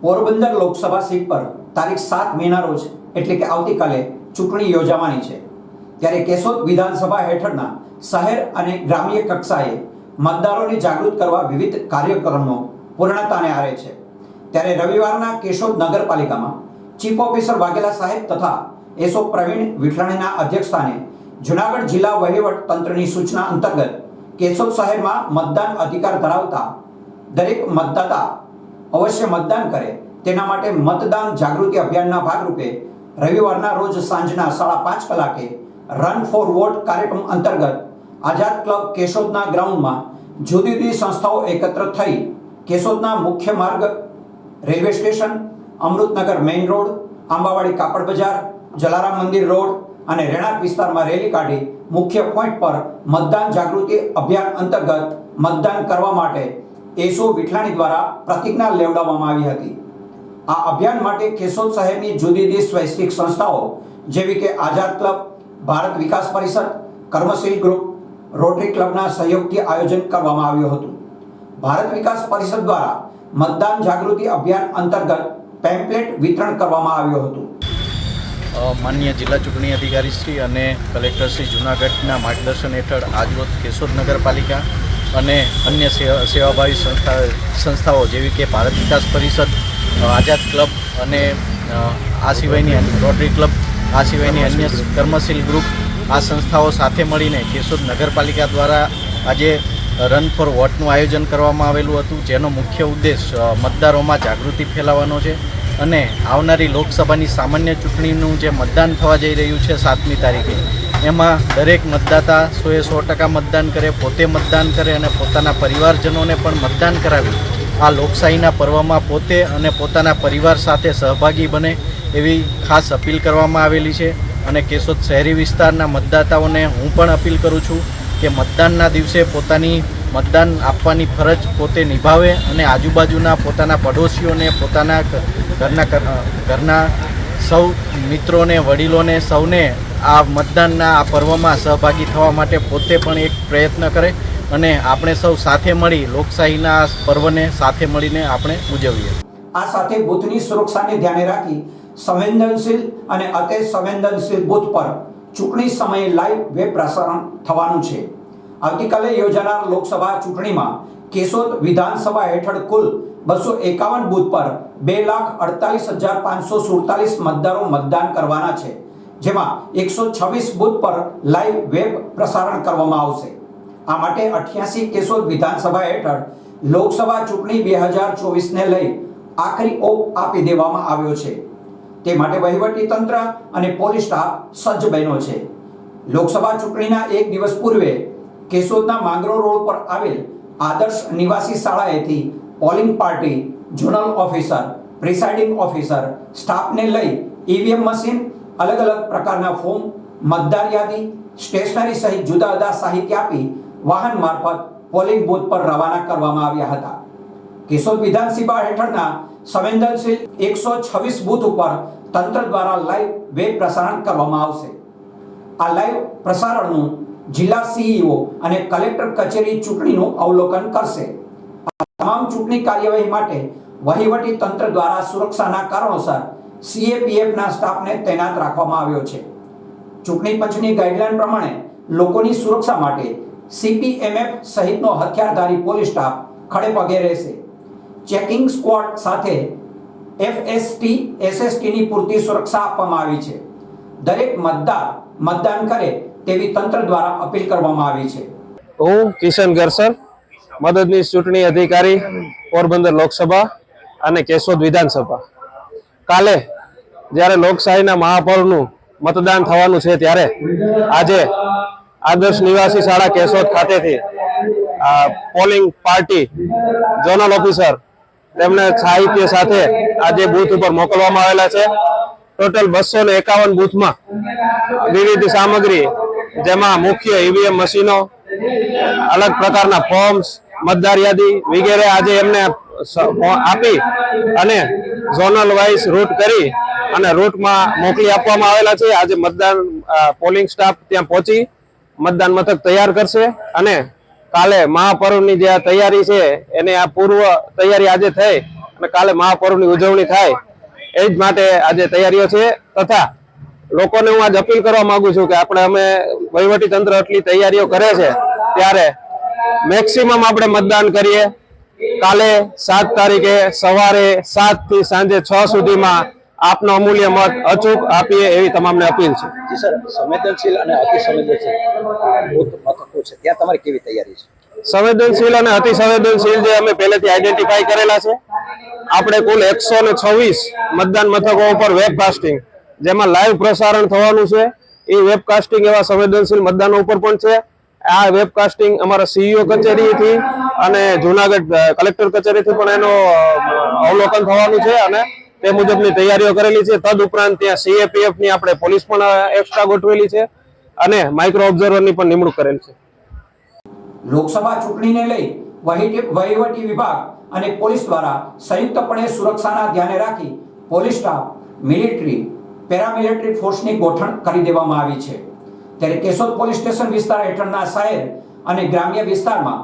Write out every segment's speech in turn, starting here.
Porbandar Lok Sabha seat પર તારીખ 7 મેના રોજ એટલે કે આવતીકાલે ચૂંટણી યોજાવાની છે। ત્યારે કેશોદ વિધાનસભા હેઠળના શહેર અને ગ્રામ્ય કક્ષાએ મતદારોને જાગૃત કરવા વિવિધ કાર્યક્રમો પૂર્ણતાને આરે છે। ત્યારે રવિવારના કેશોદ નગરપાલિકામાં ચીફ ઓફિસર વાઘેલા સાહેબ તથા એસઓ પ્રવીણ વિઠલાણીના અધ્યક્ષસ્થાને જૂનાગઢ જિલ્લા વહીવટ તંત્રની સૂચના અંતર્ગત કેશોદ શહેરમાં મતદાન અધિકાર ધરાવતા દરેક મતદાતા અવશ્ય મતદાન કરે તેના માટે મતદાન જાગૃતિ અભિયાનના ભાગરૂપે રવિવારના રોજ સાંજના 5:30 કલાકે રન ફોર વોટ કાર્યક્રમ અંતર્ગત આઝાદ ક્લબ કેશોદના ગ્રાઉન્ડમાં જુદી જુદી સંસ્થાઓ એકત્ર થઈ કેશોદના મુખ્ય માર્ગ, railway station, Amrutnagar main road, Ambawadi કાપડ બજાર, જલારામ મંદિર રોડ અને રહેણાંક વિસ્તારમાં રેલી કાઢી મુખ્ય પોઈન્ટ પર મતદાન જાગૃતિ અભિયાન અંતર્ગત મતદાન કરવા માટે એસઓ વિઠલાણી દ્વારા પ્રતિજ્ઞા લેવડાવવામાં આવી હતી। આ અભિયાન માટે કેશોદ શહેરની જુદી જુદી સ્વૈચ્છિક સંસ્થાઓ જેવી કે આઝાદ ક્લબ, ભારત વિકાસ પરિષદ, કર્મશીલ ગ્રુપ, રોટરી ક્લબના સહયોગથી આયોજન કરવામાં આવ્યું હતું। ભારત વિકાસ પરિષદ દ્વારા મતદાન જાગૃતિ અભિયાન અંતર્ગત પેમ્પલેટ વિતરણ કરવામાં આવ્યું હતું। માનનીય જિલ્લા ચૂંટણી અધિકારી શ્રી અને કલેક્ટર શ્રી જૂનાગઢના માર્ગદર્શન હેઠળ આજરોજ કેશોદ નગરપાલિકા અને અન્ય સેવાભાવી સંસ્થાઓ જેવી કે ભારત વિકાસ પરિષદ, આઝાદ ક્લબ અને આ સિવાયની રોટરી ક્લબ, આ સિવાયની અન્ય કર્મશીલ ગ્રુપ, આ સંસ્થાઓ સાથે મળીને કેશોદ નગરપાલિકા દ્વારા આજે રન ફોર વોટનું આયોજન કરવામાં આવેલું હતું, જેનો મુખ્ય ઉદ્દેશ મતદારોમાં જાગૃતિ ફેલાવવાનો છે અને આવનારી લોકસભાની સામાન્ય ચૂંટણીનું જે મતદાન થવા જઈ રહ્યું છે 7મી તારીખે, એમાં દરેક મતદાતા 100% મતદાન કરે, પોતે મતદાન કરે અને પોતાના પરિવારજનોને પણ મતદાન કરાવી આ લોકશાહીના પર્વમાં પોતે અને પોતાના પરિવાર સાથે સહભાગી બને એવી ખાસ અપીલ કરવામાં આવેલી છે। અને કેશોદ શહેરી વિસ્તારના મતદાતાઓને હું પણ અપીલ કરું છું કે મતદાનના દિવસે પોતાની મતદાન આપવાની ફરજ પોતે નિભાવે અને આજુબાજુના પોતાના પડોશીઓને, પોતાના ઘરના સૌ મિત્રોને, વડીલોને સૌને આ મતદાનના આ પર્વમાં સહભાગી થવા માટે પોતે પણ એક પ્રયત્ન કરે અને આપણે સૌ સાથે મળી લોકશાહીના પર્વને સાથે મળીને આપણે ઉજવીએ। આ સાથે બૂથની સુરક્ષાને ધ્યાને રાખી સંવેદનશીલ અને અતિ સંવેદનશીલ બૂથ પર ચૂંટણી સમયે લાઈવ વેબ પ્રસારણ થવાનું છે। આવતીકાલે યોજાનાર લોકસભા ચૂંટણીમાં કેશોદ વિધાનસભા હેઠળ કુલ 251 બૂથ પર 2,48,547 મતદારો મતદાન કરવાના છે, જેમાં 126 બૂથ પર લાઈવ વેબ પ્રસારણ કરવામાં આવશે। આ માટે 88 કેશોદ વિધાનસભા હેઠળ લોકસભા ચૂંટણી 2024ને લઈ આખરી ઓપ આપી દેવામાં આવ્યો છે। તે માટે વહીવટી તંત્ર અને પોલીસ સ્ટાફ સજ્જ બન્યો છે। લોકસભા ચૂંટણીના એક દિવસ પૂર્વે કેશોદના માંગરો રોડ પર આવેલ આદર્શ નિવાસી શાળાએથી polling party, zonal officer, presiding officer સ્ટાફને લઈ ઈવીએમ મશીન, અલગ અલગ પ્રકારના ફોર્મ, મતદાર યાદી, સ્ટેશનરી સહિત જુદા જુદા સાહિત્ય આપી વાહન મારફત પોલિંગ બૂથ પર રવાના કરવામાં આવ્યા હતા। કેશોદ વિધાનસભા હેઠળના સંવેદનશીલ 126 બૂથ ઉપર તંત્ર દ્વારા લાઈવ વેબ પ્રસારણ કરવામાં આવશે। આ લાઈવ પ્રસારણનું જિલ્લા સીઈઓ અને કલેક્ટર કચેરી ચૂંટણીનું અવલોકન કરશે। આ તમામ ચૂંટણી કાર્યવાહી માટે વહીવટી તંત્ર દ્વારા સુરક્ષાના કારણોસર સીએપીએફના સ્ટાફને તૈનાત રાખવામાં આવ્યો છે। ચૂંટણી પંચની ગાઈડલાઈન પ્રમાણે લોકોની સુરક્ષા માટે સીપીએમએફ સહિતનો હથિયારધારી પોલીસ સ્ટાફ ખડે પગે રહેશે। ચેકિંગ સ્ક્વોડ સાથે એફએસટી, એસએસટીની પૂરતી સુરક્ષા આપવામાં આવી છે। દરેક મતદાર મતદાન કરે તેવી તંત્ર દ્વારા અપીલ કરવામાં આવી છે। હું કિશન ગરસર, મદદનીશ ચૂંટણી અધિકારી, પોરબંદર લોકસભા અને કેશોદ વિધાનસભા। કાલે જ્યારે લોકશાહીના મહાપર્વનું મતદાન થવાનું છે ત્યારે આજે આદર્શ નિવાસી શાળા કેશોદ ખાતેથી પોલિંગ પાર્ટી, ઝોનલ ઓફિસર તેમને સાહિત્ય સાથે આજે બૂથ ઉપર મોકલવામાં આવેલા છે। ટોટલ 251 બૂથમાં વિવિધ સામગ્રી, જેમાં મુખ્ય ઈવીએમ મશીનો, અલગ પ્રકારના ફોર્મ્સ, મતદાર યાદી વગેરે આજે એમને આપી અને ઝોનલ વાઇઝ રૂટ કરી અને રૂટમાં મોકલી આપવામાં આવેલા છે। આજે મતદાન પોલિંગ સ્ટાફ ત્યાં પહોંચી મતદાન મથક તૈયાર કરશે અને કાલે મહાપર્વની જે તૈયારી છે એને આ પૂર્વ તૈયારી આજે થઈ અને કાલે મહાપર્વની ઉજવણી થાય એ જ માટે આજે તૈયારીઓ છે. તથા લોકોને હું આજ અપીલ કરવા માંગુ છું કે અમે વહીવટી તંત્ર આટલી તૈયારીઓ કરે છે ત્યારે મેક્સિમમ આપણે મતદાન કરીએ. કાલે 7 તારીખે સવારે 7 થી સાંજે 6 સુધીમાં આપનો અમૂલ્ય મત અચૂક આપીએ એવી તમામને અપીલ છે. જી સર, સંવેદનશીલ અને અતિ સંવેદનશીલ બૂથ મથકો છે ત્યાં તમારી કેવી તૈયારી છે? સંવેદનશીલ અને અતિ સંવેદનશીલ જે અમે પહેલેથી આઈડેન્ટિફાઈ કરેલા છે. આપણે કુલ 126 મતદાન મથકો ઉપર વેબકાસ્ટિંગ જેમાં લાઈવ પ્રસારણ થવાનું છે. એ વેબકાસ્ટિંગ એવા સંવેદનશીલ મતદાનો ઉપર પણ છે. આ વેબકાસ્ટિંગ અમારા સીઈઓ કચેરીથી અને જુનાગઢ કલેક્ટર કચેરીથી પણ એનો અવલોકન થવાનું છે અને તે મુજબની તૈયારીઓ કરેલી છે. તદ ઉપરાંત ત્યાં સીએપીએફ ની આપણે પોલીસ પણ એક્સ્ટ્રા ગોઠવેલી છે અને માઇક્રો ઓબ્ઝર્વરની પણ નિમણૂક કરેલ છે. લોકસભા ચૂંટણીને લઈ વહીવટી વિભાગ અને પોલીસ દ્વારા સંયુક્તપણે સુરક્ષાના ધ્યાને રાખી પોલીસ સ્ટાફ, મિલિટરી, પેરામિલિટરી ફોર્સની ગોઠવણ કરી દેવામાં આવી છે. ત્યારે કેશોદ પોલીસ સ્ટેશન વિસ્તાર હેઠળના શહેર અને ગ્રામ્ય વિસ્તારમાં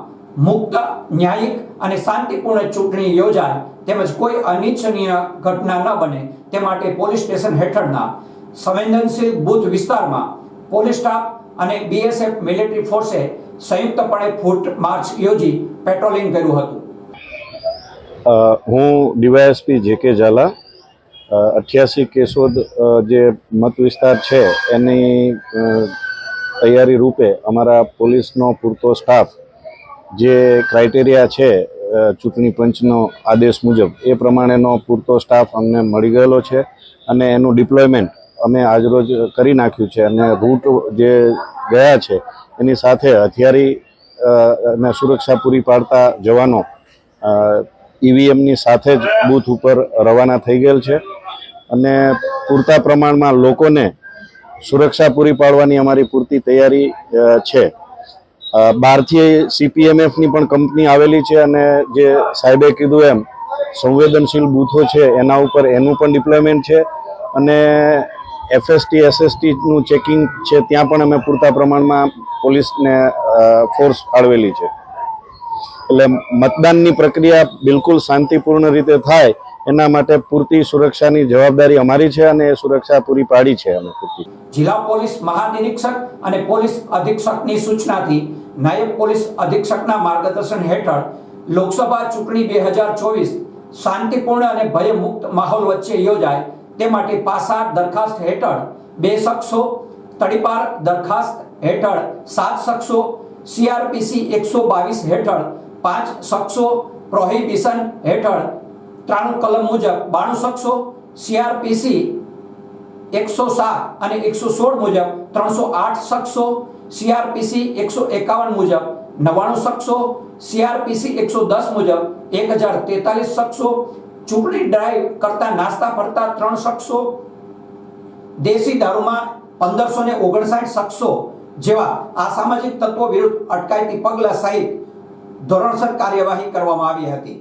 મુક્ત, ન્યાયિક અને શાંતિપૂર્ણ ચૂંટણી યોજાય તેમજ કોઈ અનિચ્છનીય ઘટના ન બને તે માટે પોલીસ સ્ટેશન હેઠળના સંવેદનશીલ બૂથ વિસ્તારમાં પોલીસ સ્ટાફ અને બીએસએફ મિલિટરી ફોર્સે સંયુક્તપણે ફૂટ માર્ચ યોજી પેટ્રોલિંગ કર્યું હતું. હું ડીવાયએસપી જે.કે. ઝાલા 88 કેશોદ જે મત વિસ્તાર છે એની તૈયારી રૂપે અમારા પોલીસનો પૂરતો સ્ટાફ જે ક્રાઇટેરિયા છે ચૂંટણી પંચનો આદેશ મુજબ એ પ્રમાણેનો પૂરતો સ્ટાફ અમને મળી ગયેલો છે અને એનું ડિપ્લોયમેન્ટ અમે આજરોજ કરી નાખ્યું છે અને રૂટ જે ગયા છે એની સાથે હથિયારી અને સુરક્ષા પૂરી પાડતા જવાનો ઈવીએમની સાથે જ બૂથ ઉપર રવાના થઈ ગયેલ છે અને પૂરતા પ્રમાણમાં લોકોને સુરક્ષા પૂરી પાડવાની અમારી પૂરતી તૈયારી છે. બહારથી સીપીએમએફની પણ કંપની આવેલી છે અને જે સાહેબે કીધું એમ સંવેદનશીલ બૂથો છે એના ઉપર એનું પણ ડિપ્લોયમેન્ટ છે અને એફએસટી એસએસટીનું ચેકિંગ છે ત્યાં પણ અમે પૂરતા પ્રમાણમાં પોલીસને ફોર્સ ફાળવેલી છે. એટલે મતદાનની પ્રક્રિયા બિલકુલ શાંતિપૂર્ણ રીતે થાય એના માટે પૂરતી સુરક્ષાની જવાબદારી અમારી છે અને એ સુરક્ષા પૂરી પાડી છે અમે પૂરતી. જિલ્લા પોલીસ મહાનિરીક્ષક અને પોલીસ અધિક્ષકની સૂચનાથી નાયબ પોલીસ અધિક્ષકના માર્ગદર્શન હેઠળ લોકસભા ચૂંટણી 2024 શાંતિપૂર્ણ અને ભયમુક્ત માહોલ વચ્ચે યોજાય તે માટે પાસા દરખાસ્ત હેઠળ 2 શખ્સો, તડીપાર દરખાસ્ત હેઠળ 7 શખ્સો, સીઆરપીસી 122 હેઠળ 5 શખ્સો, પ્રોહિબિશન હેઠળ 93 કલમ મુજબ 92 શખ્સો, સીઆરપીસી 107 અને 116 મુજબ 308 શખ્સો, સીઆરપીસી 151 મુજબ 99 શખ્સો, સીઆરપીસી 110 મુજબ 1043 શખ્સો, ચૂંટણી ડ્રાઈવ કરતા નાસ્તા ફરતા 3 શખ્સો, દેશી દારૂમાં 1559 શખ્સો જેવા અસામાજિક તત્વો વિરુદ્ધ અટકાયતી પગલાં સહિત ધોરણસર કાર્યવાહી કરવામાં આવી હતી.